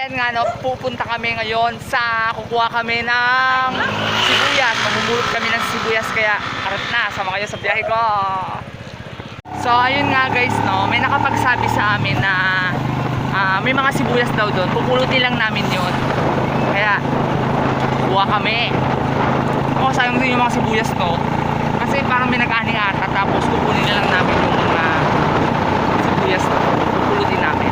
ayan nga no, pupunta kami ngayon sa kukuha kami ng sibuyas. Mamumulot kami ng sibuyas kaya harap na, sama kayo sa biyahe ko. So ayun nga guys no, may nakapagsabi sa amin na may mga sibuyas daw doon. Pupulutin lang namin yun. Kaya kuha kami. Ako sayang din yung mga sibuyas no. Kasi parang may nag-ani ata tapos kukunin na lang namin yung mga sibuyas no. Pupulutin namin.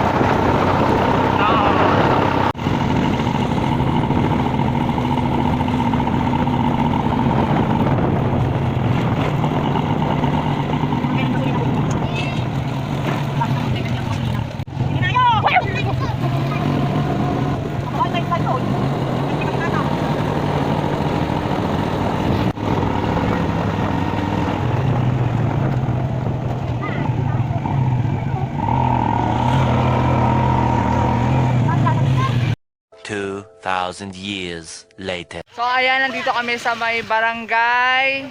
Thousand years later. So ayan, nandito kami sa may barangay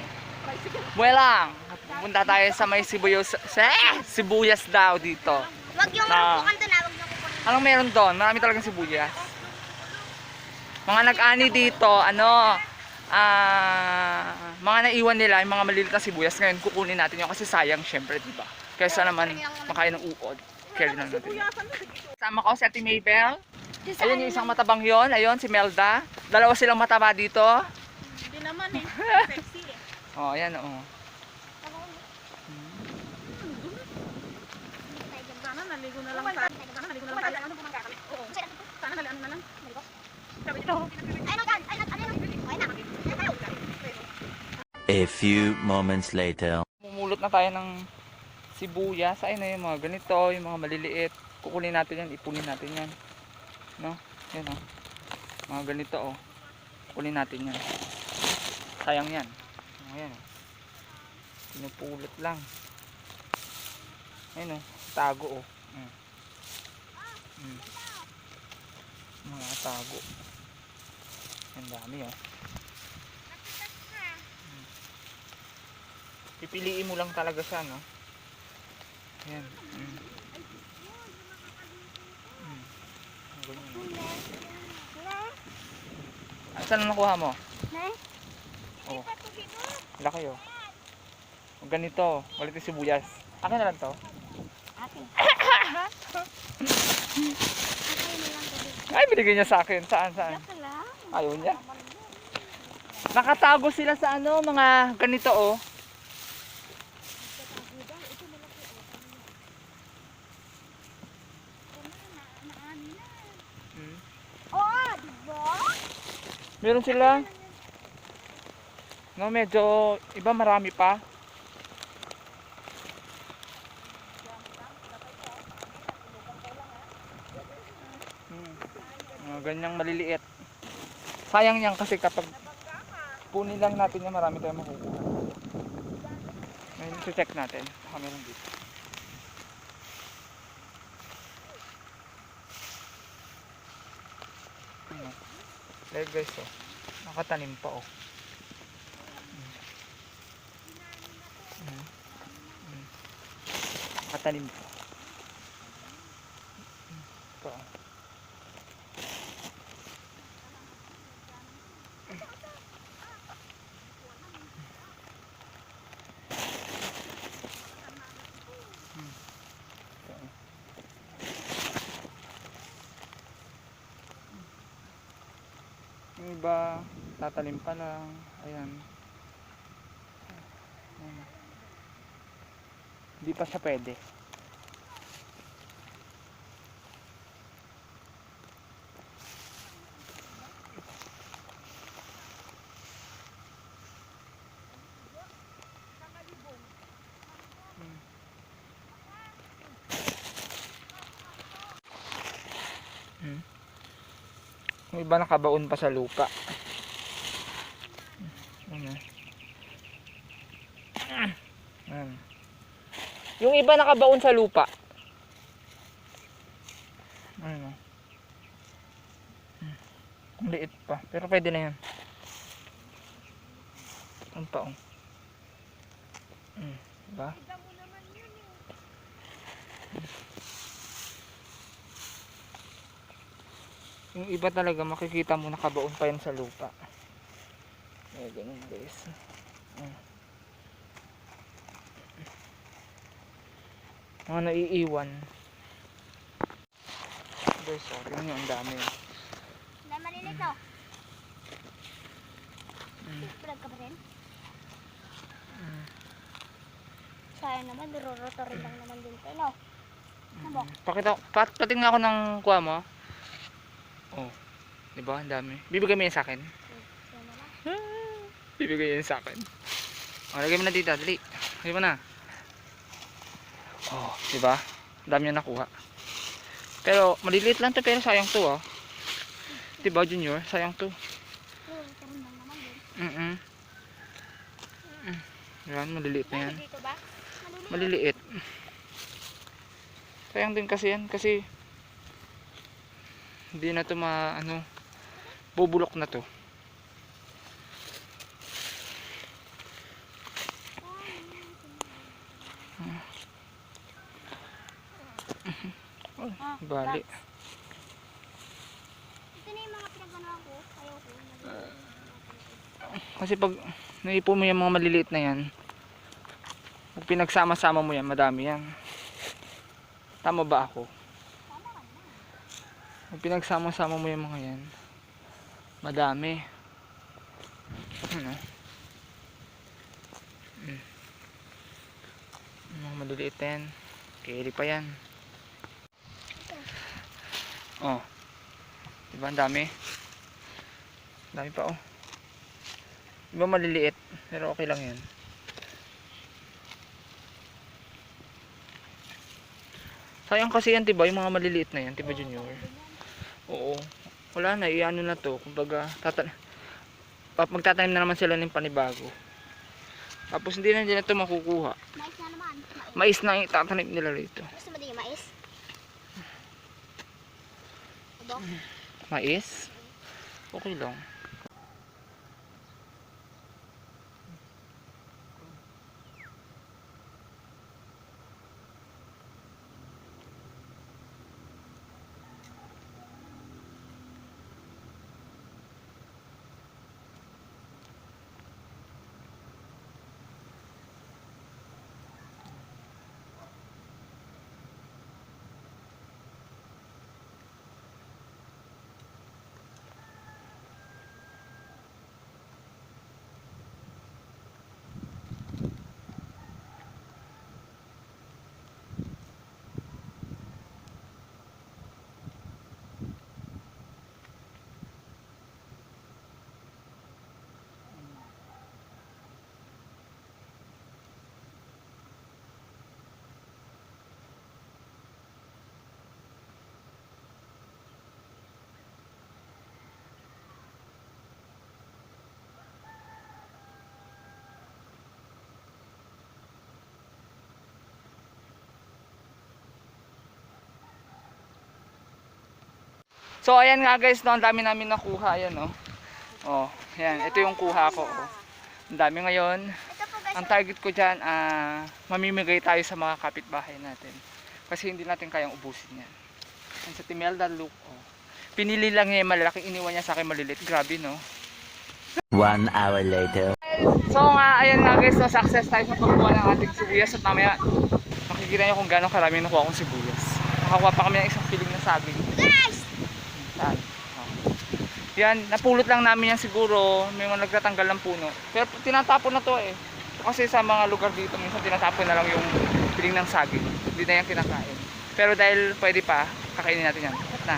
Buelang. Pupunta tayo sa may sibuyas daw dito. Wag yung kukukan doon, wag yung kukunin. Anong meron doon? Marami talagang sibuyas. Mga nag-ani dito, mga naiwan nila, yung mga maliliit na sibuyas. Ngayon kukunin natin yun kasi sayang syempre, diba? Kaysa naman makain ng uod. Carry na natin. Sama ko si Ate Maybell. Ayun yung isang matabang yon, ayun si Melda. Dalawa silang mataba dito. Hindi naman eh. Sexy eh. Oh, ayan oh. Sana naligo na lang tayo. Sana naligo na lang tayo. Ano bumangga kami? Oo. Sana naligo na lang. Naligo. Sabi dito. Ay, no, A few moments later. Mumulot na tayo ng sibuyas. Ayun na yung mga ganito, yung mga maliliit. Kukunin natin yan, ipunin natin yan. No? Yan oh. Mga ganito oh. Kunin natin yan. Sayang yan. Ayan oh. Pinupulot lang. Ayun oh. Tago oh. Mga tago. Ang dami oh. Pipiliin mo lang talaga siya no. Ayan. Saan ang nakuha mo? Oh. Laki oh. Ganito, walit yung sibuyas. Akin na lang to. Akin. Ay, binigay niya sa akin. Saan? Ayaw niya. Nakatago sila sa mga ganito oh. Meron sila. No, medyo iba marami pa. Ganyang maliliit. Sayang yan kasi kapag punin lang natin yan, marami tayong makukuha. Ngayon, check natin. Baka meron dito. There guys oh. Nakatanim pa oh. Nakatanim pa. Ito oh. Yung iba tatalim pa lang. Ayan. Hindi pa siya pwede. Yung iba nakabaon pa sa lupa. Yung iba nakabaon sa lupa. Ang liit pa, pero pwede na yan. Ang paong. Diba? Yung iba talaga makikita mo nakabaon pa yan sa lupa. Ayan, ganun guys. Mga naiiwan. Guys, sorry nyo, ang dami. Dahil malilit to. Vlog ka pa rin? Sayang naman, durorotorin lang naman din to, no? Ano? Patingnan ako ng kuha mo. Oh, di ba? Ang dami. Bibigay mo yan sa akin. Yan na lang. Bibigay yan sa akin. Oh, lagay mo na dito, dali. Lagay mo na. Oh, di ba? Ang dami yung nakuha. Pero maliliit lang to, pero sayang to, oh. Di ba, Junior? Sayang to. Durorotorin lang naman din. Yan, maliliit na yan. Dito ba? Maliliit. Sayang din kasi yan, kasi hindi na to bubulok na to. Bali. Ito na yung mga pinaganoan ko. Ayaw ko. Kasi pag naipo mo yung mga maliliit na yan, pag pinagsama-sama mo yan, madami yan. Tama ba ako? Pag pinagsama-sama mo yung mga yan, madami. Ano? Mga maliliit na yan. Carry pa yan. Oh. Diba ang dami? Dami pa oh. Diba maliliit? Pero okay lang yan. Sayang kasi yan, diba? Yung mga maliliit na yan, diba, Junior? Oo. Wala na, iano na to. Kumbaga, magtatanim na naman sila ng panibago. Tapos hindi na nila ito makukuha. Mais na naman. Mais na yung tatanim nila rito. Gusto mo din yung mais? Ito? Mais? Okay lang. So ayan nga guys, no, ang dami namin nakuha, ayan oh. Oh, ayan, ito yung kuha ko. Oh. Ang dami ngayon. Ito po guys. Ang target ko diyan, mamimigay tayo sa mga kapitbahay natin. Kasi hindi natin kayang ubusin 'yan. Yan sa Timelda Look, oh. Pinili lang niya yung malalaki, iniwan niya sa akin maliliit. Grabe, no? 1 hour later. So nga, ayan nga guys, no, success tayo sa pagkuha ng ating sibuyas at mamaya makikita niyo kung gaano karami nakuha kong sibuyas. Nakakuha pa kami ng isang piling na saging. Guys! Yan. Oh. Yan, napulot lang namin yan siguro, may mga nagtatanggal ng puno. Pero tinatapon na to eh. Kasi sa mga lugar dito, minsan tinatapon na lang yung piling ng saging. Hindi na yan kinakain. Pero dahil pwede pa, kakainin natin yan. At na.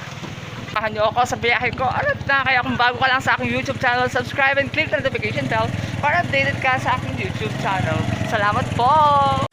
Samahan nyo ako sa biyahe ko. Alat na, kaya kung bago ka lang sa aking YouTube channel, subscribe and click the notification bell para updated ka sa aking YouTube channel. Salamat po!